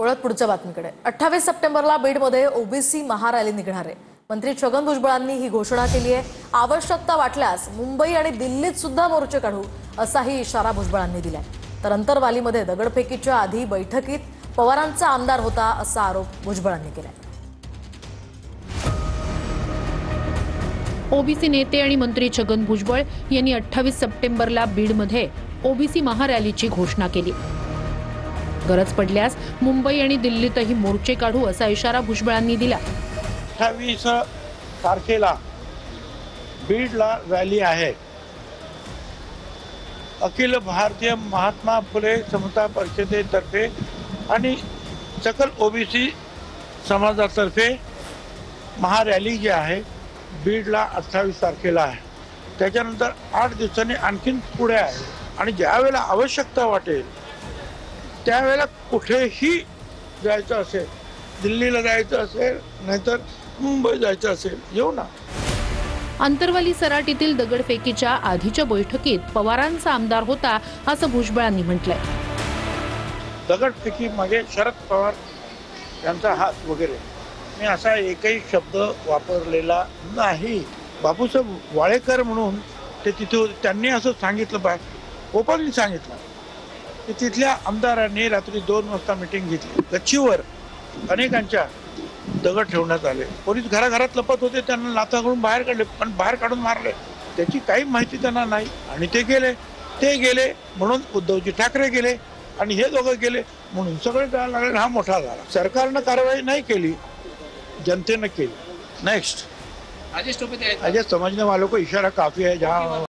वळत पुढच्या बातमीकडे 28 सप्टेंबरला बीडमध्ये ओबीसी महारॅली निघणार आहे। मंत्री छगन भुजबळांनी ही घोषणा केली आहे। आवश्यकता वाटल्यास मुंबई आणि दिल्लीत सुद्धा मोर्चे काढू असाही इशारा भुजबळांनी दिलाय। तर अंतरवालीमध्ये दगडफेकीच्या आधी बैठकीत पवारांचा आमदार होता असा आरोप भुजबळांनी केलाय। ओबीसी नेते आणि मंत्री छगन भुजबळ यांनी 28 सप्टेंबरला बीडमध्ये ओबीसी महारॅलीची घोषणा केली। गरज पडल्यास मुंबई आणि दिल्लीतही मोर्चे काढू असा इशारा भुजबळांनी दिला। 28 तारखेला बीडला रॅली आहे। अखिल भारतीय महात्मा फुले समता परिषदेतर्फे आणि सकल ओबीसी समाजातर्फे महारॅली जी आहे बीडला 28 तारखेला आहे। त्याच्यानंतर 8 दिवसांनी आणखीन पुढे आहे आणि ज्यावेळेला आवश्यकता वाटेल त्यावेळेला कुठेही जायचं असेल, दिल्लीला जायचं असेल नाहीतर मुंबई जायचं असेल, येऊ ना। अंतरवाली सराटीतील दगडफेकीच्या आधीच्या बैठकीत पवारांचा आमदार होता असं भुजबळांनी म्हटलंय। दगडफेकी मागे शरद पवार यांचा हात वगैरे मी असा एकही शब्द वापरलेला नाही। बापूसाहेब वाळेकर म्हणून ते तिथे होते, त्यांनी असं सांगितलं पाहिजे, ओपनली सांगितलं की तिथल्या आमदारांनी रात्री 2 वाजता मीटिंग घेतली। गच्चीवर अनेकांच्या दगड ठेवण्यात आले। पोलीस घराघरात लपत होते, त्यांना लाथाकडून बाहेर काढले, पण बाहेर काढून मारले। त्याची काही माहिती त्यांना नाही आणि ते गेले म्हणून उद्धवजी ठाकरे गेले आणि हे दोघं गेले म्हणून सगळे जायला लागले। हा मोठा झाला। सरकारनं कारवाई नाही केली, जनतेनं केली। नेक्स्ट अजय समझने वालों को इशारा काफी है। जहाँ